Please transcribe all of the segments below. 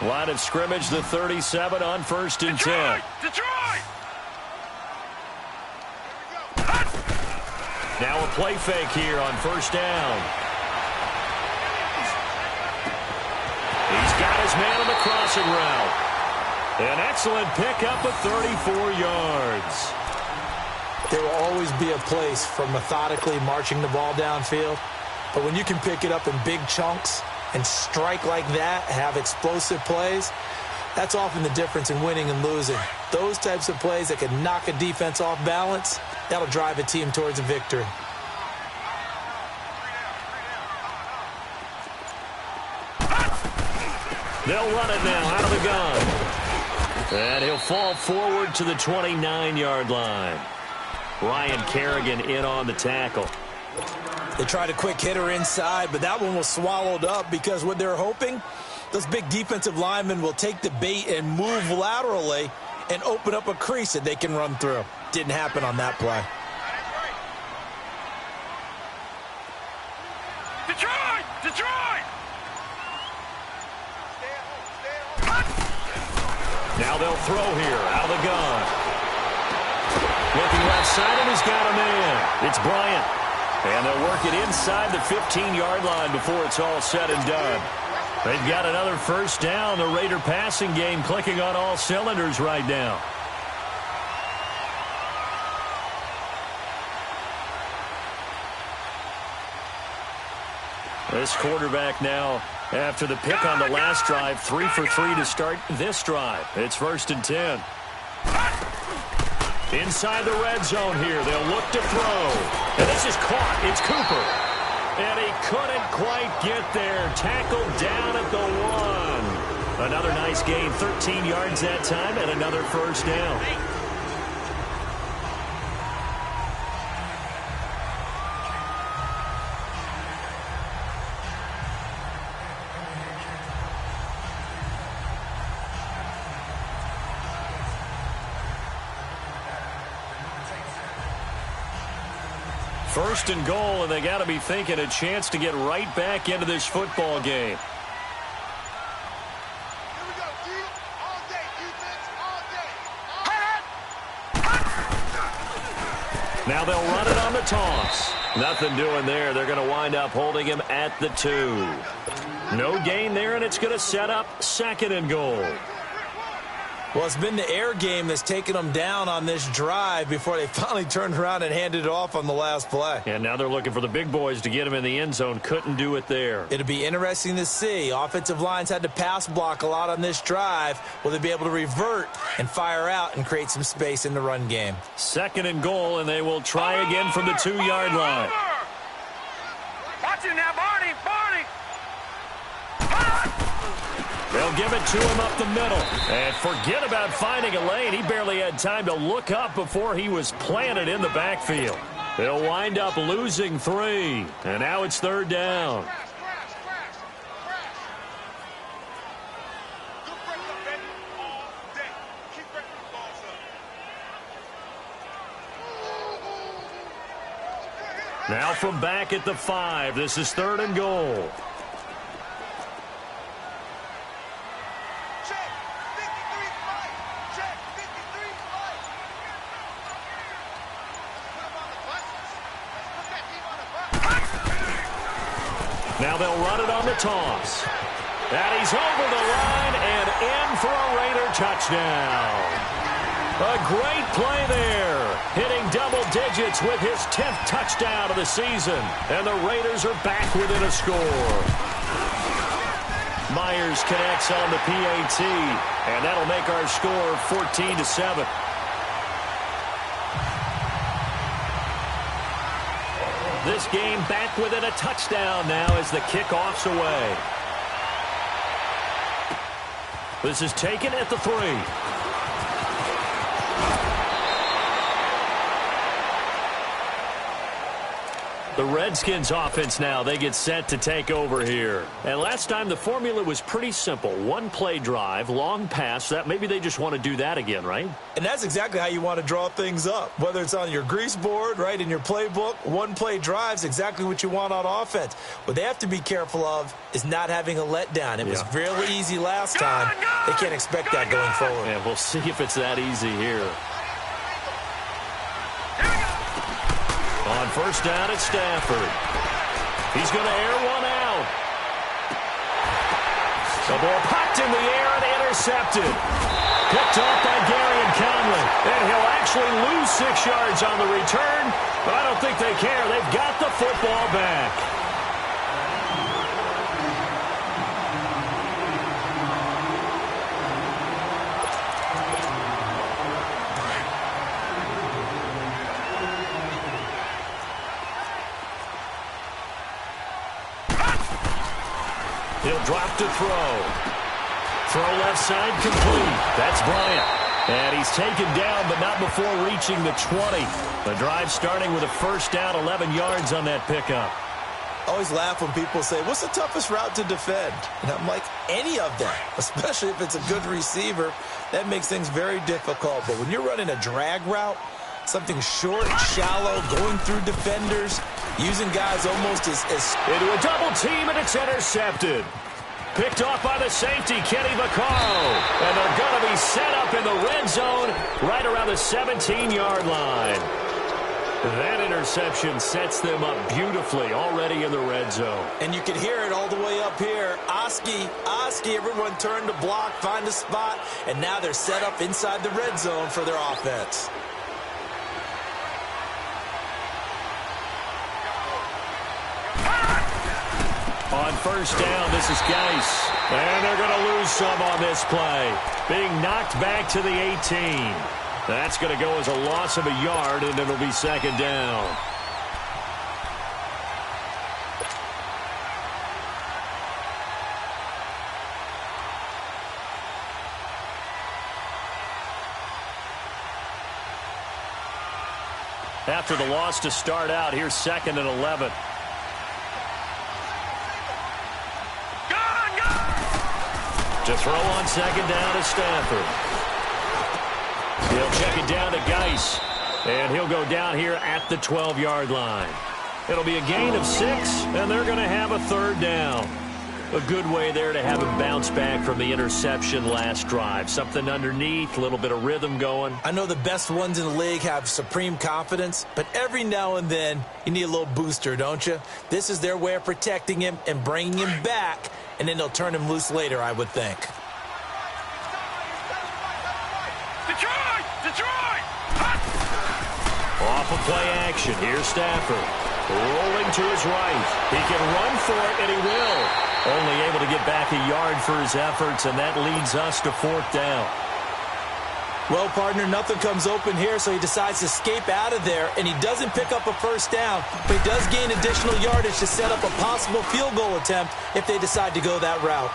Line of scrimmage, the 37 on 1st and 10. Detroit! Now a play fake here on 1st down. He's got his man on the crossing route. An excellent pickup of 34 yards. There will always be a place for methodically marching the ball downfield. But when you can pick it up in big chunks and strike like that, have explosive plays, that's often the difference in winning and losing. Those types of plays that can knock a defense off balance, that'll drive a team towards a victory. They'll run it now out of the gun. And he'll fall forward to the 29-yard line. Ryan Kerrigan in on the tackle. They tried a quick hitter inside, but that one was swallowed up because what they're hoping, those big defensive linemen will take the bait and move laterally and open up a crease that they can run through. Didn't happen on that play. Detroit! Detroit! Now they'll throw here out of the gun. Looking left side, and he's got a man. It's Bryant. And they'll work it inside the 15-yard line before it's all said and done. They've got another 1st down. The Raider passing game clicking on all cylinders right now. This quarterback now, after the pick on the last drive, 3 for 3 to start this drive. It's 1st and 10. Inside the red zone here. They'll look to throw. And this is caught. It's Cooper. And he couldn't quite get there. Tackled down at the 1. Another nice gain. 13 yards that time and another 1st down. First and goal, and they got to be thinking a chance to get right back into this football game. Here we go, D. All day, defense, all day. Now they'll run it on the toss. Nothing doing there. They're going to wind up holding him at the 2. No gain there, and it's going to set up 2nd and goal. Well, it's been the air game that's taken them down on this drive before they finally turned around and handed it off on the last play. And now they're looking for the big boys to get him in the end zone. Couldn't do it there. It'll be interesting to see. Offensive lines had to pass block a lot on this drive. Will they be able to revert and fire out and create some space in the run game? 2nd and goal, and they will try again from the 2-yard line. Watch it now, Barney, Barney. They'll give it to him up the middle. And forget about finding a lane. He barely had time to look up before he was planted in the backfield. They'll wind up losing 3. And now it's 3rd down. Now from back at the 5, this is 3rd and goal. Now they'll run it on the toss. And he's over the line and in for a Raider touchdown. A great play there. Hitting double digits with his 10th touchdown of the season. And the Raiders are back within a score. Myers connects on the PAT. And that'll make our score 14-7. This game back within a touchdown now as the kickoff's away. This is taken at the 3. The Redskins offense now, they get set to take over here. And last time the formula was pretty simple. One play drive, long pass. That maybe they just want to do that again, right? And that's exactly how you want to draw things up. Whether it's on your grease board, right, in your playbook, one play drive is exactly what you want on offense. What they have to be careful of is not having a letdown. It was really easy last time. They can't expect that going forward. Yeah, we'll see if it's that easy here. On first down, it's Stafford. He's going to air one out. The ball popped in the air and intercepted. Picked off by Gary and Conley. And he'll actually lose 6 yards on the return, but I don't think they care. They've got the football back. He'll drop to throw. Throw left side complete. That's Bryant. And he's taken down, but not before reaching the 20. The drive starting with a first down, 11 yards on that pickup. I always laugh when people say, what's the toughest route to defend? And I'm like, any of them, especially if it's a good receiver. That makes things very difficult. But when you're running a drag route, something short, shallow, going through defenders, using guys almost as into a double team, and it's intercepted. Picked off by the safety, Kenny Vaccaro. And they're going to be set up in the red zone right around the 17-yard line. That interception sets them up beautifully already in the red zone. And you can hear it all the way up here. Oski, everyone turned to block, find a spot, and now they're set up inside the red zone for their offense. On first down, this is Geis. And they're going to lose some on this play. Being knocked back to the 18. That's going to go as a loss of a yard, and it'll be second down. After the loss to start out, here's 2nd and 11. To throw on second down to Stafford. He'll check it down to Geis. And he'll go down here at the 12-yard line. It'll be a gain of 6, and they're going to have a third down. A good way there to have him bounce back from the interception last drive. Something underneath, a little bit of rhythm going. I know the best ones in the league have supreme confidence, but every now and then you need a little booster, don't you? This is their way of protecting him and bringing him back, and then they'll turn him loose later, I would think. Detroit! Off of play action, here's Stafford. Rolling to his right. He can run for it, and he will. Only able to get back a yard for his efforts, and that leads us to 4th down. Well, partner, nothing comes open here, so he decides to escape out of there, and he doesn't pick up a first down, but he does gain additional yardage to set up a possible field goal attempt if they decide to go that route.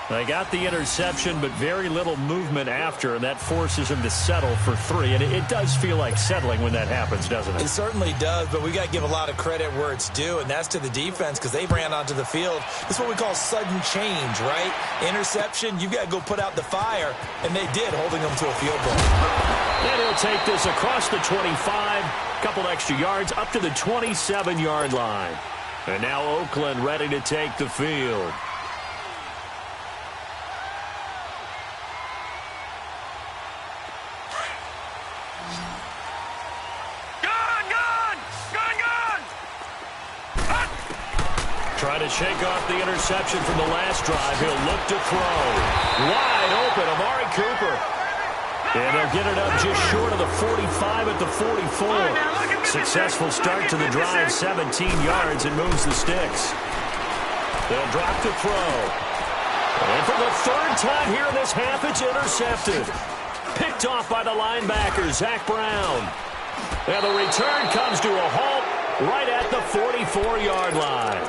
They got the interception, but very little movement after, and that forces him to settle for 3. And it does feel like settling when that happens, doesn't it? It certainly does, but we got to give a lot of credit where it's due, and that's to the defense because they ran onto the field. This is what we call sudden change, right? Interception, you got to go put out the fire, and they did, holding them to a field goal. And he'll take this across the 25, couple extra yards, up to the 27-yard line. And now Oakland ready to take the field. Trying to shake off the interception from the last drive. He'll look to throw. Wide open, Amari Cooper. And he'll get it up just short of the 45 at the 44. Successful start to the drive, 17 yards, and moves the sticks. They'll drop to throw. And for the 3rd time here in this half, it's intercepted. Picked off by the linebacker, Zach Brown. And the return comes to a halt right at the 44-yard line.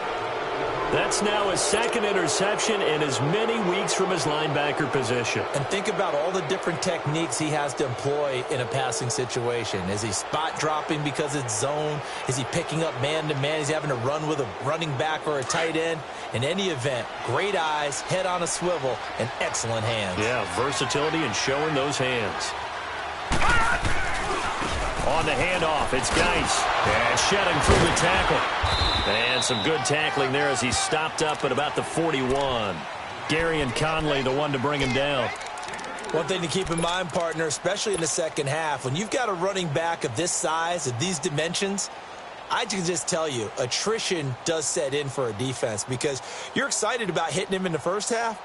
That's now his second interception in as many weeks from his linebacker position. And think about all the different techniques he has to employ in a passing situation. Is he spot dropping because it's zone? Is he picking up man-to-man? Is he having to run with a running back or a tight end? In any event, great eyes, head on a swivel, and excellent hands. Yeah, versatility and showing those hands. On the handoff, it's Geis. And shedding through the tackle. And some good tackling there as he stopped up at about the 41. Gary and Conley, the one to bring him down. One thing to keep in mind, partner, especially in the second half, when you've got a running back of this size, of these dimensions, I can just tell you, attrition does set in for a defense because you're excited about hitting him in the first half.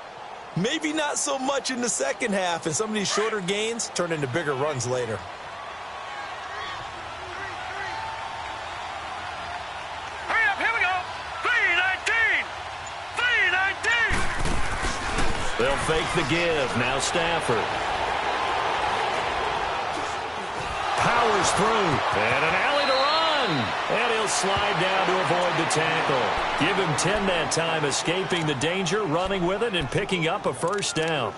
Maybe not so much in the second half, and some of these shorter gains turn into bigger runs later. Hurry up, here we go. 319. 319. They'll fake the give. Now Stafford. Powers through. And an alley to run. And he'll slide down to avoid the tackle. Give him 10 that time, escaping the danger, running with it, and picking up a first down.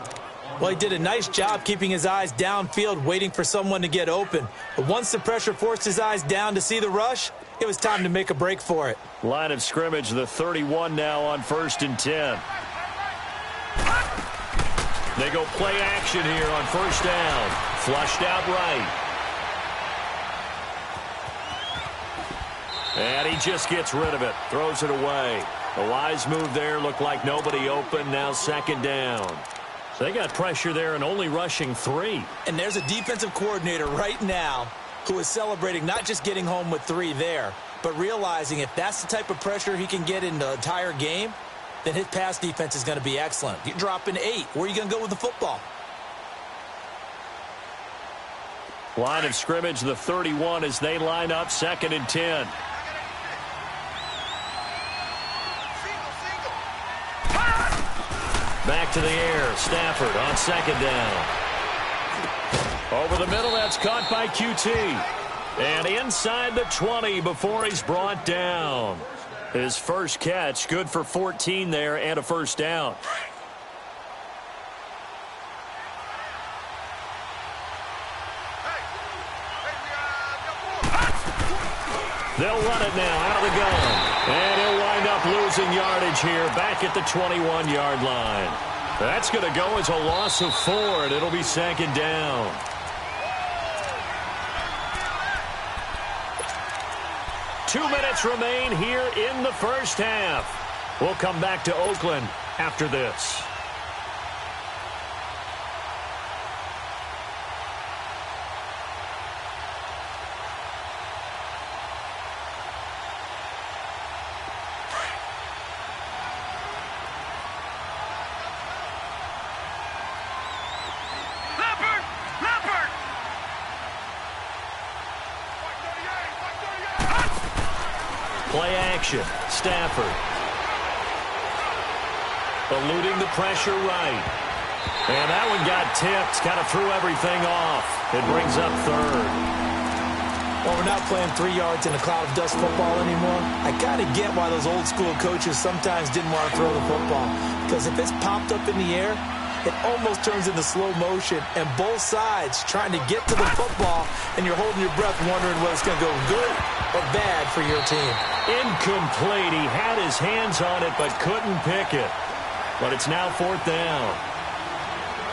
Well, he did a nice job keeping his eyes downfield, waiting for someone to get open. But once the pressure forced his eyes down to see the rush, it was time to make a break for it. Line of scrimmage, the 31 now on 1st and 10. They go play action here on first down. Flushed out right. And he just gets rid of it. Throws it away. A wise move there. Looked like nobody open. Now second down. So they got pressure there and only rushing 3. And there's a defensive coordinator right now who is celebrating not just getting home with 3 there, but realizing if that's the type of pressure he can get in the entire game, then his pass defense is going to be excellent. You're dropping 8. Where are you going to go with the football? Line of scrimmage, the 31 as they line up 2nd and 10. Back to the air. Stafford on 2nd down. Over the middle, that's caught by QT. And inside the 20 before he's brought down. His first catch, good for 14 there and a first down. They'll run it now out of the gun. And he'll wind up losing yardage here back at the 21-yard line. That's going to go as a loss of 4, and it'll be 2nd down. Two minutes remain here in the first half. We'll come back to Oakland after this. Play action. Stafford. Eluding the pressure right. And that one got tipped. Kind of threw everything off. It brings up 3rd. Well, we're not playing 3 yards in a cloud of dust football anymore. I kind of get why those old school coaches sometimes didn't want to throw the football. Because if it's popped up in the air, it almost turns into slow motion. And both sides trying to get to the football, and you're holding your breath wondering whether it's going to go good or bad for your team. Incomplete. He had his hands on it but couldn't pick it. But it's now 4th down.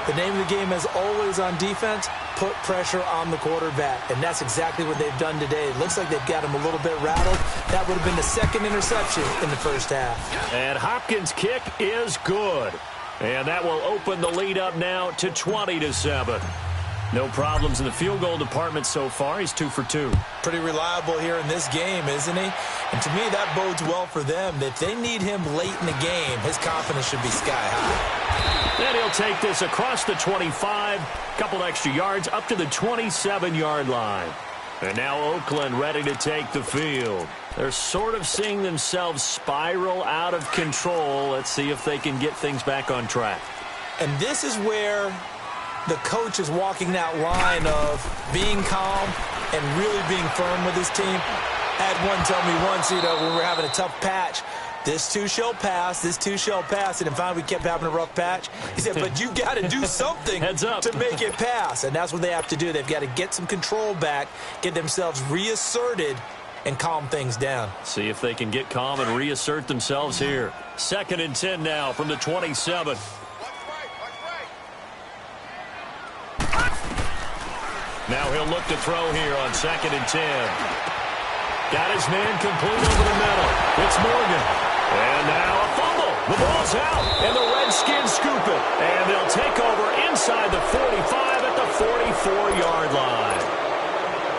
The name of the game is always on defense, put pressure on the quarterback. And that's exactly what they've done today. It looks like they've got him a little bit rattled. That would have been the 2nd interception in the first half. And Hopkins' kick is good. And that will open the lead up now to 20-7. No problems in the field goal department so far. He's 2 for 2. Pretty reliable here in this game, isn't he? And to me, that bodes well for them. If they need him late in the game, his confidence should be sky high. And he'll take this across the 25, couple extra yards up to the 27-yard line. And now Oakland ready to take the field. They're sort of seeing themselves spiral out of control. Let's see if they can get things back on track. And this is where the coach is walking that line of being calm and really being firm with his team. I had one tell me once, when we were having a tough patch, this too shall pass, this too shall pass. And then finally we kept having a rough patch. He said, but you got to do something to make it pass. And that's what they have to do. They've got to get some control back, get themselves reasserted, and calm things down. See if they can get calm and reassert themselves here. 2nd and 10 now from the 27. Now he'll look to throw here on 2nd and 10. Got his man complete over the middle. It's Morgan. And now a fumble. The ball's out, and the Redskins scoop it. And they'll take over inside the 45 at the 44-yard line.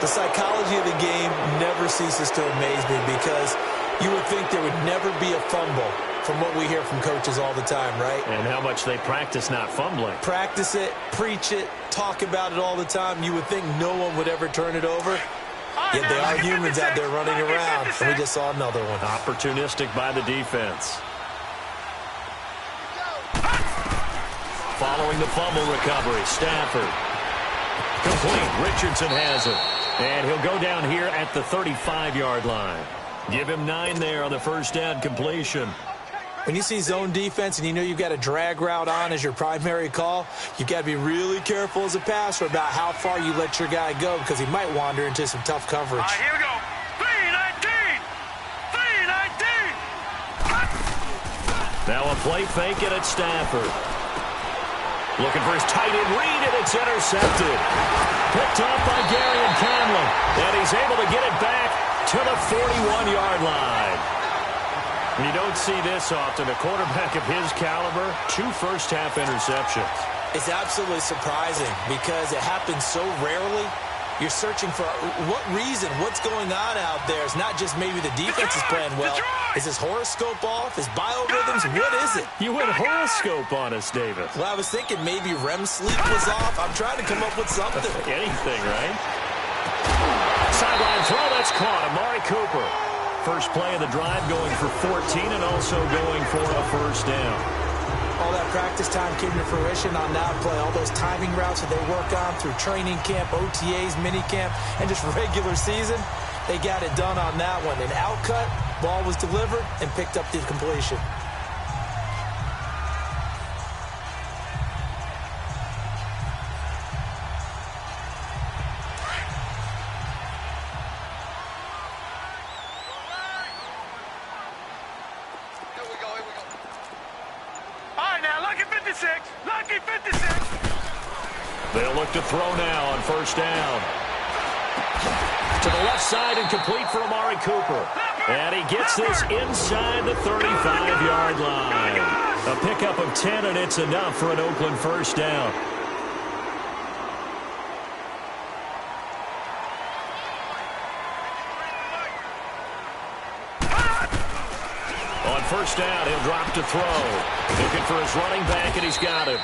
The psychology of the game never ceases to amaze me because you would think there would never be a fumble from what we hear from coaches all the time, right? And how much they practice not fumbling. Practice it, preach it, talk about it all the time. You would think no one would ever turn it over. Yet they are humans out there running around, and we just saw another one. Opportunistic by the defense. Following the fumble recovery, Stafford. Complete. Richardson has it. And he'll go down here at the 35-yard line. Give him 9 there on the first down completion. When you see zone defense and you know you've got a drag route on as your primary call, you've got to be really careful as a passer about how far you let your guy go because he might wander into some tough coverage. All right, here we go. 3-19. 3-19. Now a play fake it at Stafford. Looking for his tight end read, and it's intercepted. Picked off by Gary and Conley. And he's able to get it back to the 41-yard line. You don't see this often. A quarterback of his caliber, 2 first-half interceptions. It's absolutely surprising because it happens so rarely. You're searching for what reason, what's going on out there. It's not just maybe the defense is playing well. Is his horoscope off? His biorhythms? What is it? You went horoscope on us, David. Well, I was thinking maybe REM sleep was off. I'm trying to come up with something. Anything, right? Sideline throw, that's caught. Amari Cooper. First play of the drive going for 14 and also going for a first down. All that practice time came to fruition on that play. All those timing routes that they work on through training camp, OTAs, mini camp, and just regular season, they got it done on that one. An outcut, ball was delivered, and picked up the completion. They'll look to throw now on first down. To the left side and complete for Amari Cooper. And he gets this inside the 35-yard line. A pickup of 10, and it's enough for an Oakland first down. On first down, he'll drop to throw. Looking for his running back, and he's got it.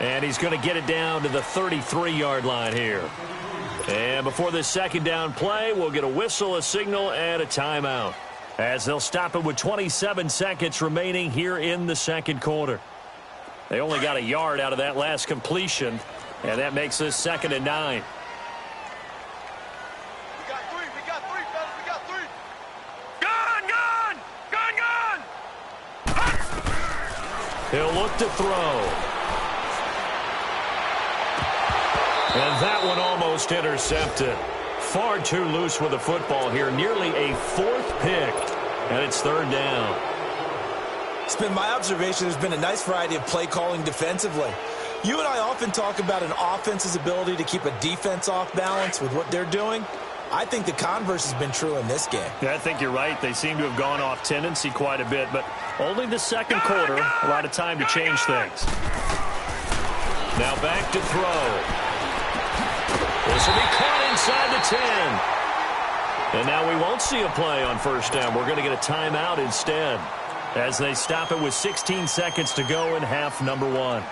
And he's going to get it down to the 33-yard line here. And before this second down play, we'll get a whistle, a signal, and a timeout. As they'll stop it with 27 seconds remaining here in the second quarter. They only got a yard out of that last completion, and that makes this 2nd and 9. We got three, fellas, we got three. Gun! He'll look to throw. And that one almost intercepted. Far too loose with the football here. Nearly a 4th pick. And it's 3rd down. It's been my observation there's been a nice variety of play calling defensively. You and I often talk about an offense's ability to keep a defense off balance with what they're doing. I think the converse has been true in this game. Yeah, I think you're right. They seem to have gone off tendency quite a bit. But only the second quarter. A lot of time to change things. Now back to throw. This will be caught inside the 10. And now we won't see a play on first down. We're going to get a timeout instead as they stop it with 16 seconds to go in half number 1.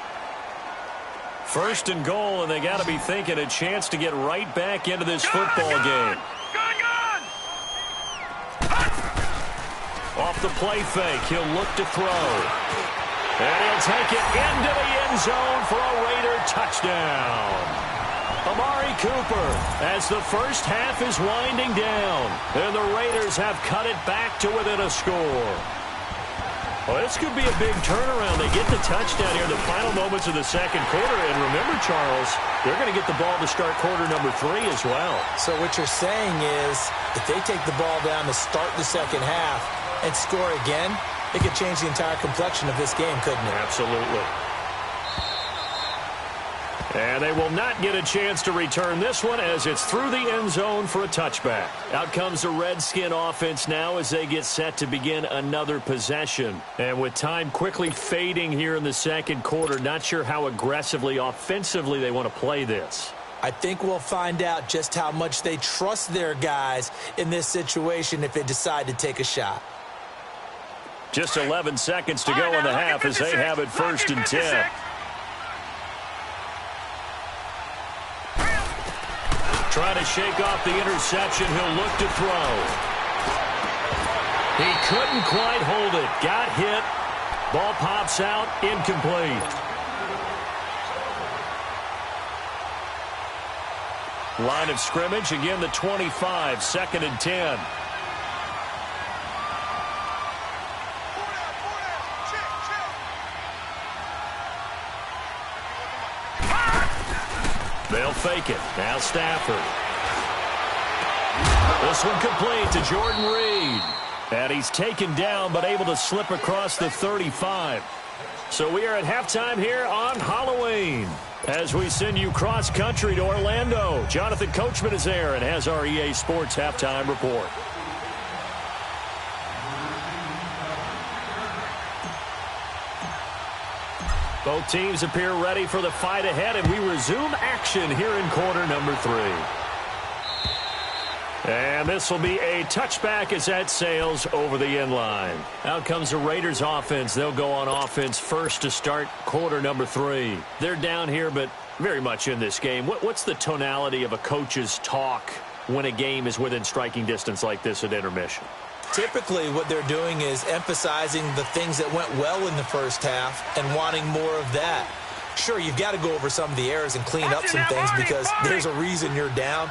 1st and goal, and they got to be thinking a chance to get right back into this football game. Gun! Off the play fake, he'll look to throw. And he'll take it into the end zone for a Raider touchdown. Amari Cooper, as the first half is winding down, and the Raiders have cut it back to within a score. Well, this could be a big turnaround. They get the touchdown here in the final moments of the second quarter. And remember, Charles, they're going to get the ball to start quarter number 3 as well. So what you're saying is if they take the ball down to start the second half and score again, it could change the entire complexion of this game, couldn't it? Absolutely. And they will not get a chance to return this one as it's through the end zone for a touchback. Out comes the Redskin offense now as they get set to begin another possession. And with time quickly fading here in the second quarter, not sure how aggressively, offensively they want to play this. I think we'll find out just how much they trust their guys in this situation if they decide to take a shot. Just 11 seconds to go in the half as they have it 1st and 10. Trying to shake off the interception. He'll look to throw. He couldn't quite hold it. Got hit. Ball pops out. Incomplete. Line of scrimmage. Again, the 25. 2nd and 10. They'll fake it. Now Stafford. This one complete to Jordan Reed. And he's taken down but able to slip across the 35. So we are at halftime here on Halloween as we send you cross-country to Orlando. Jonathan Coachman is there and has our EA Sports halftime report. Both teams appear ready for the fight ahead, and we resume action here in quarter number 3. And this will be a touchback as that sails over the end line. Out comes the Raiders offense. They'll go on offense first to start quarter number 3. They're down here, but very much in this game. What's the tonality of a coach's talk when a game is within striking distance like this at intermission? Typically, what they're doing is emphasizing the things that went well in the first half and wanting more of that. Sure, you've got to go over some of the errors and clean up some things because there's a reason you're down.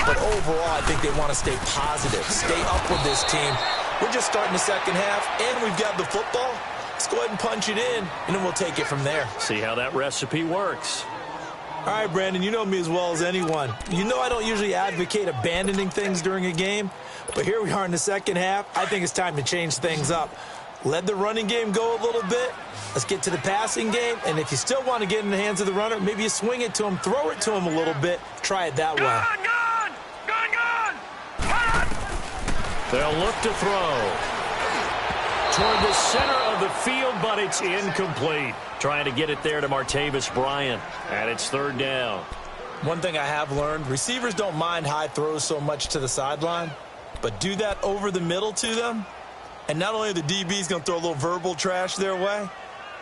But overall, I think they want to stay positive, stay up with this team. We're just starting the second half, and we've got the football. Let's go ahead and punch it in, and then we'll take it from there. See how that recipe works. All right, Brandon, you know me as well as anyone. You know I don't usually advocate abandoning things during a game, but here we are in the second half. I think it's time to change things up. Let the running game go a little bit. Let's get to the passing game, and if you still want to get in the hands of the runner, maybe you swing it to him, throw it to him a little bit, try it that way. They'll look to throw toward the center of the field, but it's incomplete. Trying to get it there to Martavis Bryant, and it's 3rd down. One thing I have learned, receivers don't mind high throws so much to the sideline, but do that over the middle to them, and not only are the DBs going to throw a little verbal trash their way,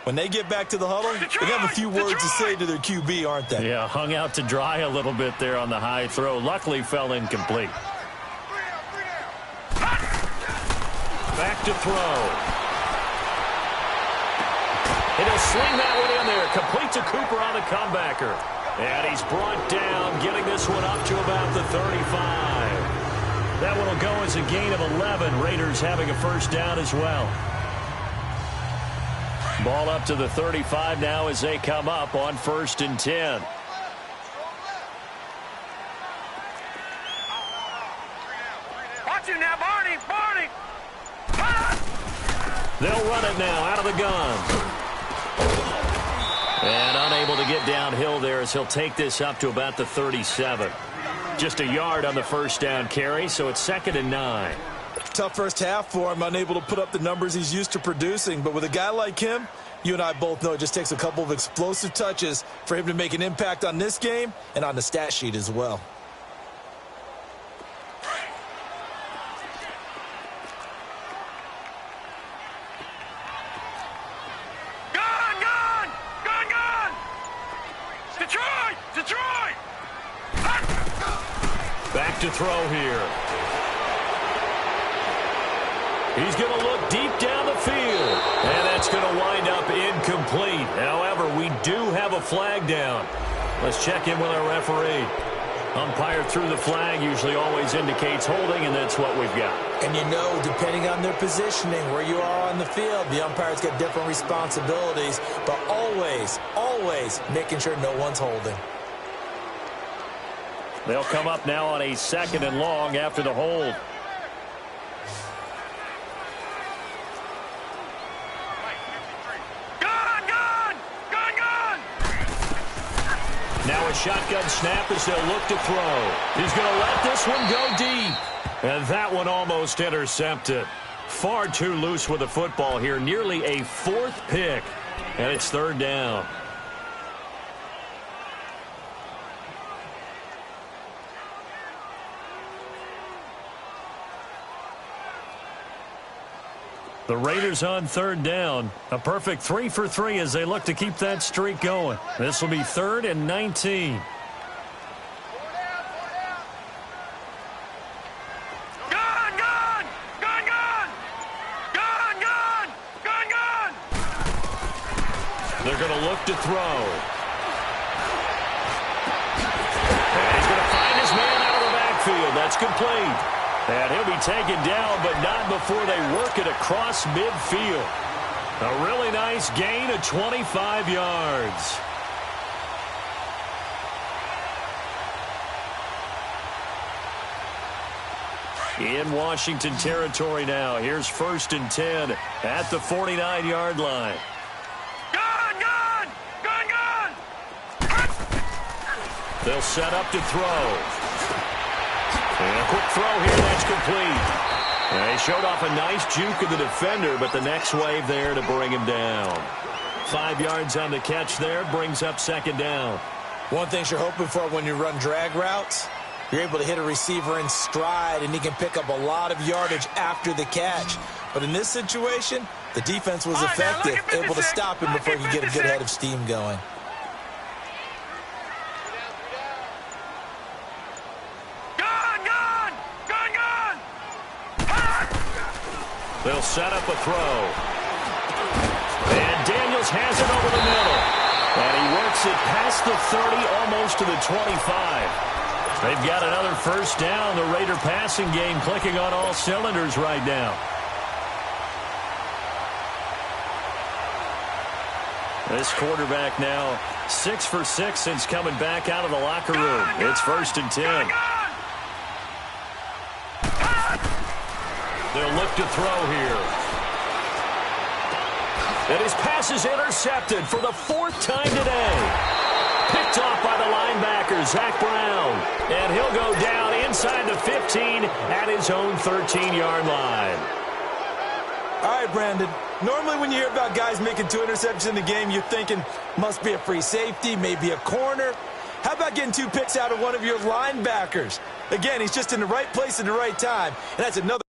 when they get back to the huddle, they have a few words to say to their QB, aren't they? Yeah, hung out to dry a little bit there on the high throw. Luckily fell incomplete. Back to throw. And he'll swing that one in there. Complete to Cooper on the comebacker. And he's brought down, getting this one up to about the 35. That one will go as a gain of 11. Raiders having a 1st down as well. Ball up to the 35 now as they come up on 1st and 10. Watch him now, Barney! Barney! They'll run it now out of the gun. And unable to get downhill there as he'll take this up to about the 37. Just a yard on the 1st down carry, so it's 2nd and 9. Tough first half for him, unable to put up the numbers he's used to producing. But with a guy like him, you and I both know it just takes a couple of explosive touches for him to make an impact on this game and on the stat sheet as well. Back to throw here. He's going to look deep down the field. And that's going to wind up incomplete. However, we do have a flag down. Let's check in with our referee. Umpire threw the flag, usually always indicates holding, and that's what we've got. And you know, depending on their positioning, where you are on the field, the umpire's got different responsibilities, but always, always making sure no one's holding. They'll come up now on a 2nd and long after the hold. Now a shotgun snap as they'll look to throw. He's going to let this one go deep. And that one almost intercepted. Far too loose with the football here. Nearly a 4th pick. And it's 3rd down. The Raiders on 3rd down. A perfect 3 for 3 as they look to keep that streak going. This will be 3rd and 19. They're going to look to throw. And he's going to find his man out of the backfield. That's complete. And he'll be taken down, but not before they work it across midfield. A really nice gain of 25 yards. In Washington territory now. Here's 1st and 10 at the 49-yard line. They'll set up to throw. And a quick throw here, that's complete. And they showed off a nice juke of the defender, but the next wave there to bring him down. 5 yards on the catch there, brings up 2nd down. One thing you're hoping for when you run drag routes, you're able to hit a receiver in stride, and he can pick up a lot of yardage after the catch. But in this situation, the defense was effective, able to stop him before he could get a good head of steam going. They'll set up a throw. And Daniels has it over the middle. And he works it past the 30, almost to the 25. They've got another 1st down. The Raider passing game clicking on all cylinders right now. This quarterback now 6 for 6 since coming back out of the locker room. It's 1st and 10. They'll look to throw here. And his pass is intercepted for the 4th time today. Picked off by the linebacker, Zach Brown. And he'll go down inside the 15 at his own 13-yard line. All right, Brandon. Normally when you hear about guys making 2 interceptions in the game, you're thinking must be a free safety, maybe a corner. How about getting 2 picks out of one of your linebackers? Again, he's just in the right place at the right time. And that's another.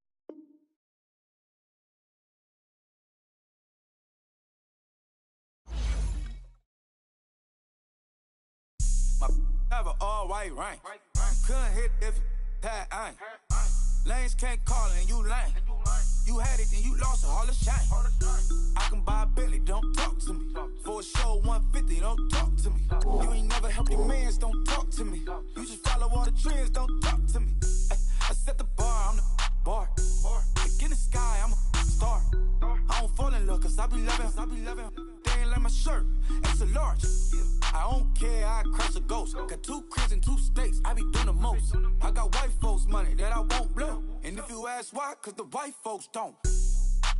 Have an all-white ring. Couldn't hit if it had ain't. Lanes can't call it and you lame. You had it and you lost it, all the shame. I can buy a Bentley, don't talk to me. For a show 150, don't talk to me. You ain't never helped your mans, don't talk to me. You just follow all the trends, don't talk to me. I set the bar, I'm the bar. Look in the sky, I'm a star. I don't fall in love, cause I be loving. They ain't like my shirt, it's a large. I don't care, I cross a ghost. Got 2 cribs in 2 states, I be doing the most. I got white folks money that I won't blow. And if you ask why, cause the white folks don't.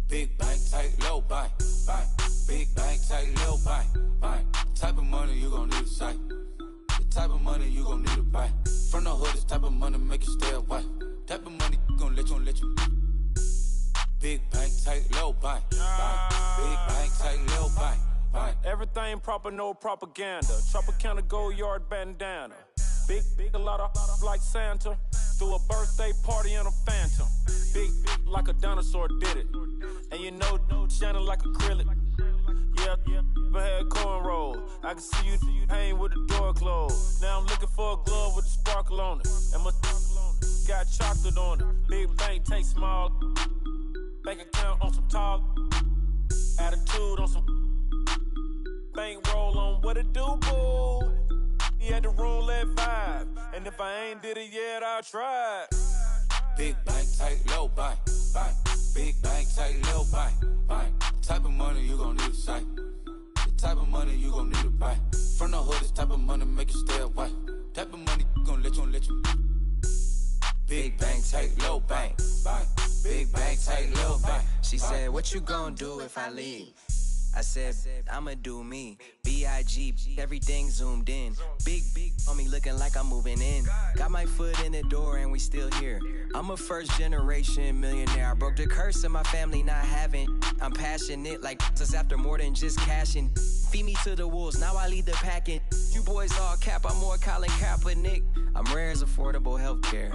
Big bank, tight, low bank, bank. Big bank, tight, low bank, bank. Type of money you gon' need a sight. The type of money you gon' need to buy. From the hood, this type of money make you stay away. Type of money gon' let you. Big bank, tight, low bank, bank. Big bank, tight, low bank. Everything proper, no propaganda. Tropicana gold yard bandana. Big, a lot of like Santa. Threw a birthday party in a phantom. Big, like a dinosaur did it. And you know, shining like acrylic. Yeah, I had cornrow. I can see you hang with the door closed. Now I'm looking for a glove with a sparkle on it. And my got chocolate on it. Big bank, take small. Bank account on some tall. Attitude on some. Bank roll on what it do, boo. at the roulette vibe. And if I ain't did it yet, I'll try it. Big bank, tight, low bank, bank. Big bank, tight, low bank, bank. Type of money you gon' need to sight. The type of money you gon' need to buy. From the hood, this type of money make you stay away. Type of money gon' let you. Big bank, tight, low bank, bank. Big bank, tight, low bank. She said, what you gon' do if I leave? I said, I'ma do me. B.I.G. Everything zoomed in. Big on me looking like I'm moving in. Got my foot in the door and we still here. I'm a first generation millionaire. I broke the curse of my family not having. I'm passionate like us after more than just cashing. Feed me to the wolves, now I lead the packing. You boys all cap, I'm more Colin Kaepernick. I'm rare as affordable healthcare.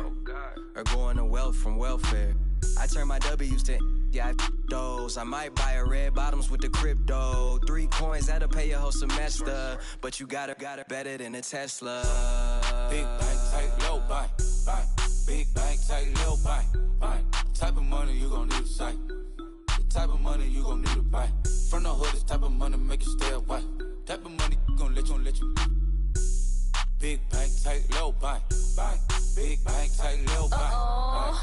Or going to wealth from welfare. I turn my W's to those. I might buy a red bottoms with the crypto. 3 coins, that'll pay your whole semester. But you got it better than a Tesla. Big bank, tight, low bank, bank. Big bank, tight, low bank, bank. Type of money you gon' need to sight. The type of money you gon' need to buy. From the hood, this type of money make you stay away. Type of money gon' let you. Big bank, tight, low bank, bank. Big bank, tight, low bank, bank.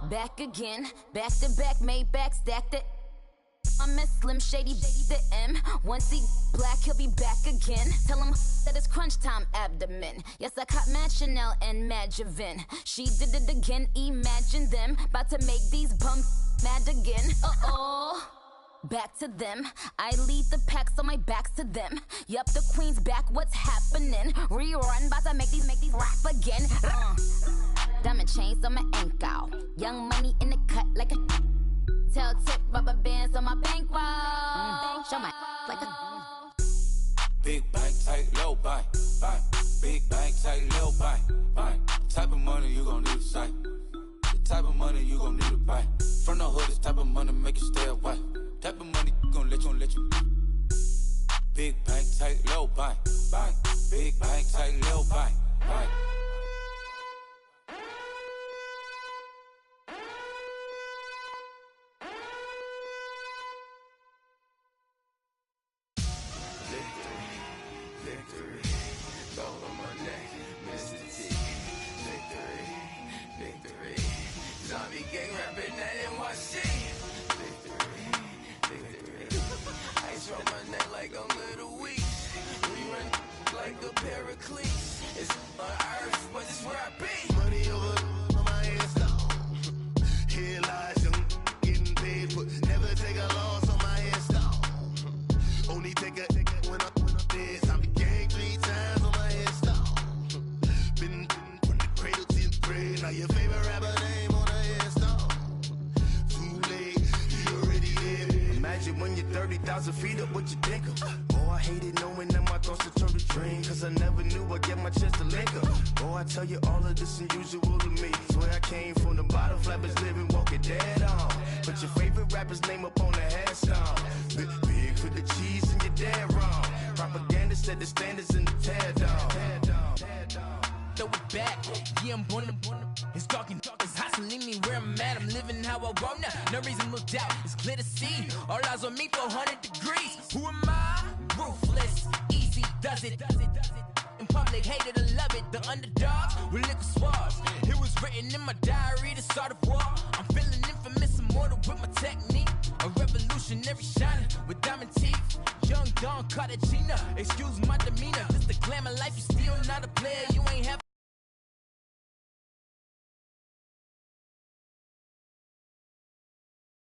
Back again, back to back, made back, stacked it. I'm a Slim Shady, the M. Once he black, he'll be back again. Tell him that it's crunch time abdomen. Yes, I caught Mad Chanel and Mad Javin. She did it again, imagine them. About to make these bums mad again. Back to them. I lead the pack, so my back's to them. Yup, the queen's back, what's happening? Rerun, about to make these rap again. Diamond chains on my ankle. Young money in the cut like a tail tip, rubber bands on my bankroll. Show my like a Big bank, tight, low bank, bank. Big bank, tight, low bank, bank. Type of money you gon' need to sight. The type of money you gon' need to buy. From the hood, this type of money make you stay away. Type of money gon' let you. Big bank, tight, low bank, bank. Big bank, tight, low bank, bank. Victory, gold on my neck, Mr. T. Victory, zombie gang rapping at NYC. Victory, ice on my neck like I'm Little Weeks. We run like a Pericles. It's on earth, but it's where I be. Money over on my headstone. Here lies young, getting paid, but never take a loss on my headstone. Only take a when I'm dead. Zombie gang 3 times on my headstone. Been from the cradle to the grave. Now your favorite rapper name on the headstone. Too late, you already there. Imagine when you're 30,000 feet up, what you think of? Oh, I hated knowing that my thoughts would turn to dream. Cause I never knew I'd get my chance to link up. Oh, I tell you all of this unusual to me. Swear I came from the bottom, flappers living, walking dead on. Put your favorite rapper's name up on the headstone. Big for the cheese and you're dead wrong. Propaganda set the standards in the tear down. Throw it back, yeah, I'm born to. It's talking, it's hustling me where I'm at. I'm living how I want now. No reason to doubt, it's clear to see. All eyes on me for 100 degrees. Who am I? Ruthless, easy, does it. In public, hate it or love it. The underdogs with liquor swabs. It was written in my diary to start a war. I'm feeling infamous, immortal with my technique. A revolutionary shining with diamond teeth. Young Don Cartagena, excuse my demeanor. This the glamour life, you still not a player.